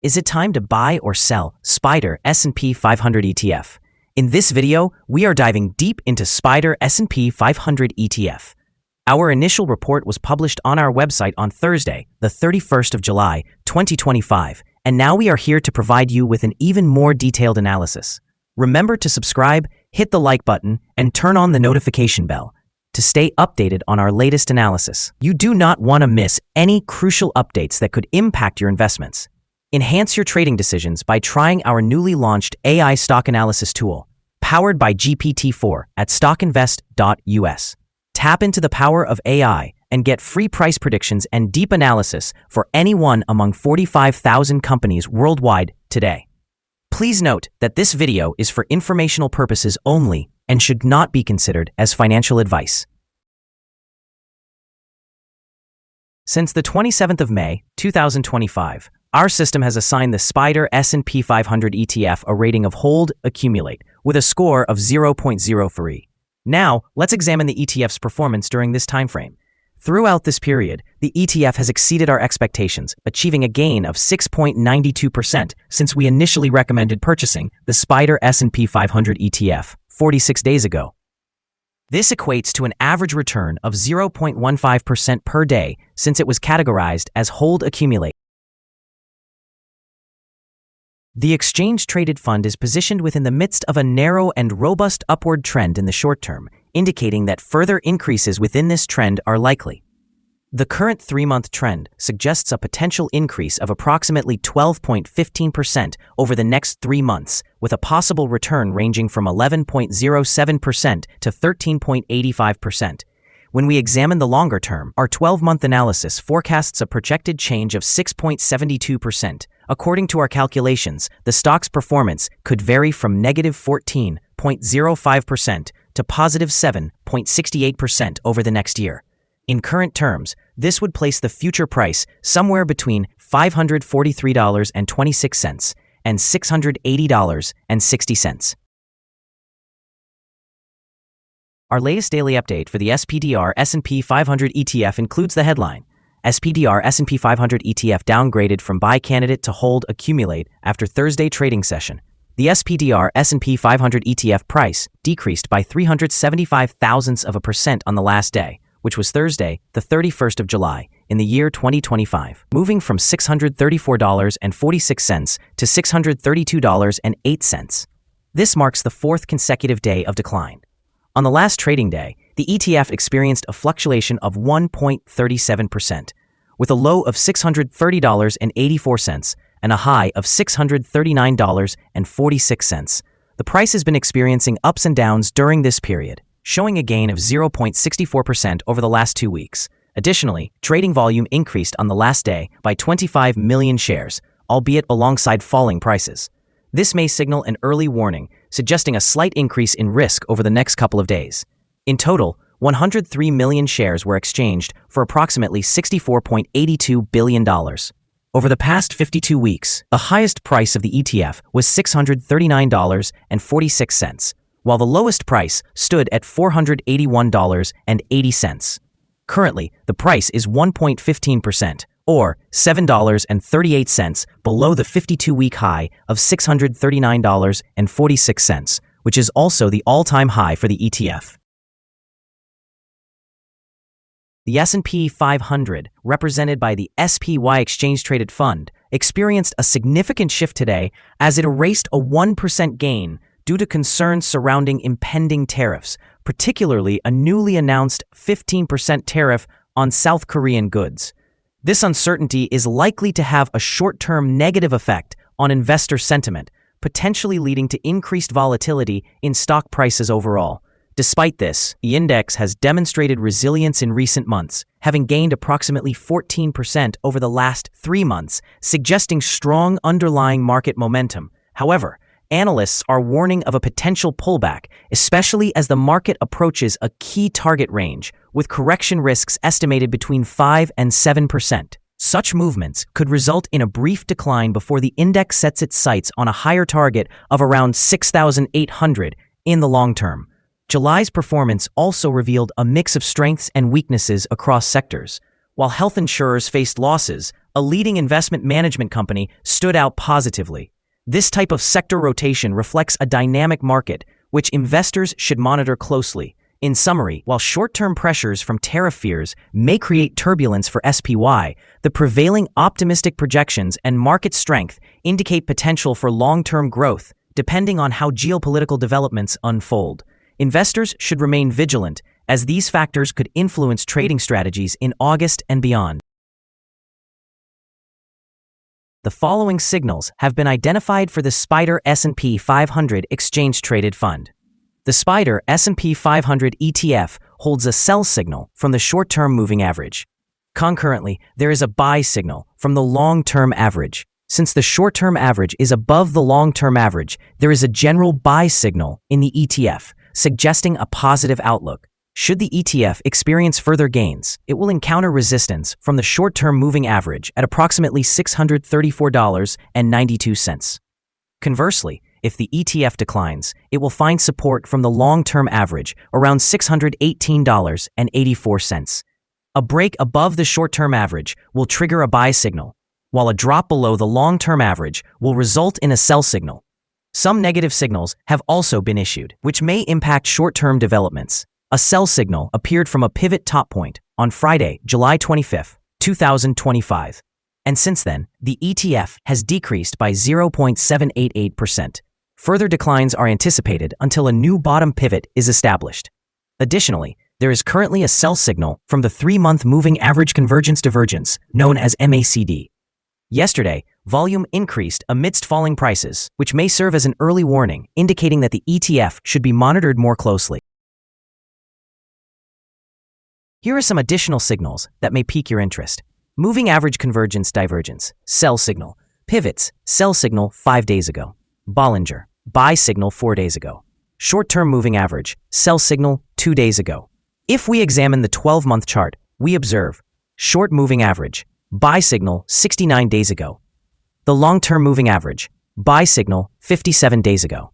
Is it time to buy or sell SPDR S&P 500 ETF? In this video, we are diving deep into SPDR S&P 500 ETF. Our initial report was published on our website on Thursday, the 31st of July, 2025, and now we are here to provide you with an even more detailed analysis. Remember to subscribe, hit the like button, and turn on the notification bell to stay updated on our latest analysis. You do not want to miss any crucial updates that could impact your investments. Enhance your trading decisions by trying our newly launched AI stock analysis tool, powered by GPT-4 at StockInvest.us. Tap into the power of AI and get free price predictions and deep analysis for any one among 45,000 companies worldwide today. Please note that this video is for informational purposes only and should not be considered as financial advice. Since the 27th of May, 2025, our system has assigned the SPDR S&P 500 ETF a rating of Hold Accumulate with a score of 0.03. Now, let's examine the ETF's performance during this time frame. Throughout this period, the ETF has exceeded our expectations, achieving a gain of 6.92% since we initially recommended purchasing the SPDR S&P 500 ETF 46 days ago. This equates to an average return of 0.15% per day since it was categorized as Hold Accumulate. The exchange-traded fund is positioned within the midst of a narrow and robust upward trend in the short term, indicating that further increases within this trend are likely. The current 3-month trend suggests a potential increase of approximately 12.15% over the next 3 months, with a possible return ranging from 11.07% to 13.85%. When we examine the longer term, our 12-month analysis forecasts a projected change of 6.72%. According to our calculations, the stock's performance could vary from negative 14.05% to positive 7.68% over the next year. In current terms, this would place the future price somewhere between $543.26 and $680.60. Our latest daily update for the SPDR S&P 500 ETF includes the headline: SPDR S&P 500 ETF downgraded from buy candidate to Hold Accumulate after Thursday trading session. The SPDR S&P 500 ETF price decreased by 0.375% on the last day, which was Thursday, the 31st of July, in the year 2025, moving from $634.46 to $632.08. This marks the fourth consecutive day of decline. On the last trading day, the ETF experienced a fluctuation of 1.37%, with a low of $630.84 and a high of $639.46. The price has been experiencing ups and downs during this period, showing a gain of 0.64% over the last 2 weeks. Additionally, trading volume increased on the last day by 25 million shares, albeit alongside falling prices. This may signal an early warning, suggesting a slight increase in risk over the next couple of days. In total, 103 million shares were exchanged for approximately $64.82 billion. Over the past 52 weeks, the highest price of the ETF was $639.46, while the lowest price stood at $481.80. Currently, the price is 1.15%, or $7.38 below the 52-week high of $639.46, which is also the all-time high for the ETF. The S&P 500, represented by the SPY exchange-traded fund, experienced a significant shift today as it erased a 1% gain due to concerns surrounding impending tariffs, particularly a newly announced 15% tariff on South Korean goods. This uncertainty is likely to have a short-term negative effect on investor sentiment, potentially leading to increased volatility in stock prices overall. Despite this, the index has demonstrated resilience in recent months, having gained approximately 14% over the last 3 months, suggesting strong underlying market momentum. However, analysts are warning of a potential pullback, especially as the market approaches a key target range, with correction risks estimated between 5 and 7%. Such movements could result in a brief decline before the index sets its sights on a higher target of around 6,800 in the long term. July's performance also revealed a mix of strengths and weaknesses across sectors. While health insurers faced losses, a leading investment management company, stood out positively. This type of sector rotation reflects a dynamic market, which investors should monitor closely. In summary, while short-term pressures from tariff fears may create turbulence for SPY, the prevailing optimistic projections and market strength indicate potential for long-term growth, depending on how geopolitical developments unfold. Investors should remain vigilant, as these factors could influence trading strategies in August and beyond. The following signals have been identified for the SPDR S&P 500 exchange-traded fund. The SPDR S&P 500 ETF holds a sell signal from the short-term moving average. Concurrently, there is a buy signal from the long-term average. Since the short-term average is above the long-term average, there is a general buy signal in the ETF, suggesting a positive outlook. Should the ETF experience further gains, it will encounter resistance from the short-term moving average at approximately $634.92. Conversely, if the ETF declines, it will find support from the long-term average around $618.84. A break above the short-term average will trigger a buy signal, while a drop below the long-term average will result in a sell signal. Some negative signals have also been issued, which may impact short-term developments. A sell signal appeared from a pivot top point on Friday, July 25, 2025. And since then, the ETF has decreased by 0.788%. Further declines are anticipated until a new bottom pivot is established. Additionally, there is currently a sell signal from the 3-month moving average convergence divergence, known as MACD. Yesterday, volume increased amidst falling prices, which may serve as an early warning, indicating that the ETF should be monitored more closely. Here are some additional signals that may pique your interest. Moving average convergence divergence, sell signal. Pivots, sell signal 5 days ago. Bollinger, buy signal 4 days ago. Short-term moving average, sell signal 2 days ago. If we examine the 12-month chart, we observe short moving average, buy signal 69 days ago. The long-term moving average, buy signal 57 days ago.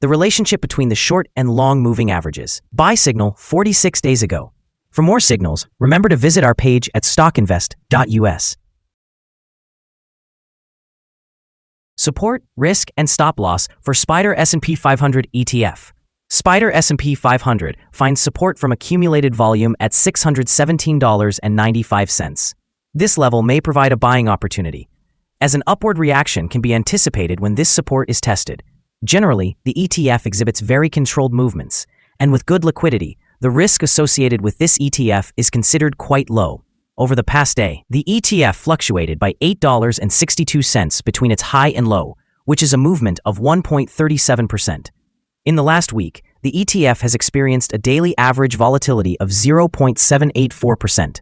The relationship between the short and long moving averages, buy signal 46 days ago. For more signals, remember to visit our page at StockInvest.us. Support, risk, and stop loss for SPDR S&P 500 ETF. SPDR S&P 500 finds support from accumulated volume at $617.95. This level may provide a buying opportunity, as an upward reaction can be anticipated when this support is tested. Generally, the ETF exhibits very controlled movements, and with good liquidity, the risk associated with this ETF is considered quite low. Over the past day, the ETF fluctuated by $8.62 between its high and low, which is a movement of 1.37%. In the last week, the ETF has experienced a daily average volatility of 0.784%.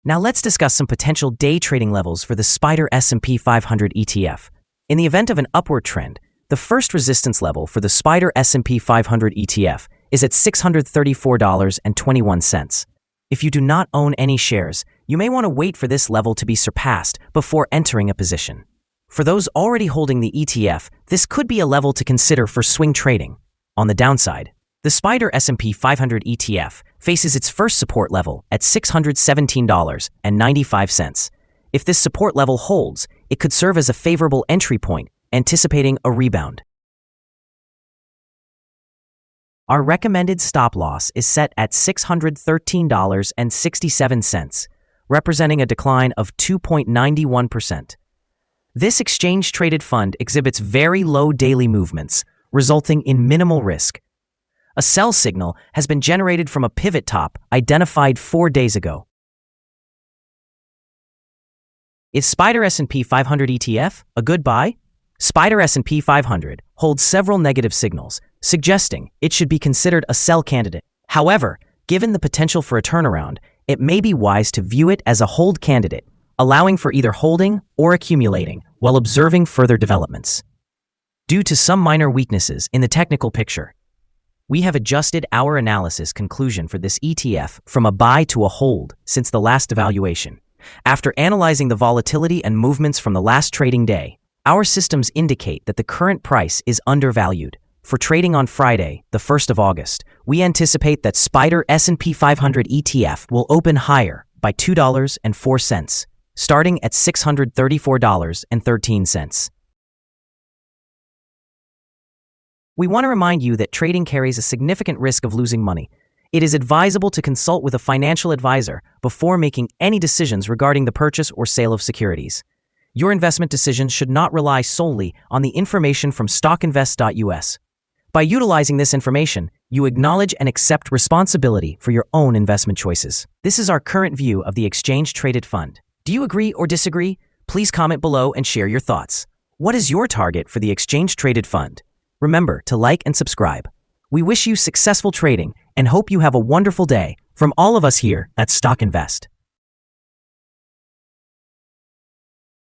Now let's discuss some potential day trading levels for the SPDR S&P 500 ETF. In the event of an upward trend, the first resistance level for the SPDR S&P 500 ETF is at $634.21. If you do not own any shares, you may want to wait for this level to be surpassed before entering a position. For those already holding the ETF, this could be a level to consider for swing trading. On the downside, the SPDR S&P 500 ETF faces its first support level at $617.95. If this support level holds, it could serve as a favorable entry point, anticipating a rebound. Our recommended stop loss is set at $613.67, representing a decline of 2.91%. This exchange-traded fund exhibits very low daily movements, resulting in minimal risk. A sell signal has been generated from a pivot top identified 4 days ago. Is SPDR S&P 500 ETF a good buy? SPDR S&P 500 holds several negative signals, suggesting it should be considered a sell candidate. However, given the potential for a turnaround, it may be wise to view it as a hold candidate, allowing for either holding or accumulating while observing further developments. Due to some minor weaknesses in the technical picture, we have adjusted our analysis conclusion for this ETF from a buy to a hold since the last evaluation. After analyzing the volatility and movements from the last trading day, our systems indicate that the current price is undervalued. For trading on Friday, the 1st of August, we anticipate that SPDR S&P 500 ETF will open higher by $2.04, starting at $634.13. We want to remind you that trading carries a significant risk of losing money. It is advisable to consult with a financial advisor before making any decisions regarding the purchase or sale of securities. Your investment decisions should not rely solely on the information from StockInvest.us. By utilizing this information, you acknowledge and accept responsibility for your own investment choices. This is our current view of the exchange-traded fund. Do you agree or disagree? Please comment below and share your thoughts. What is your target for the exchange-traded fund? Remember to like and subscribe. We wish you successful trading and hope you have a wonderful day from all of us here at Stock Invest.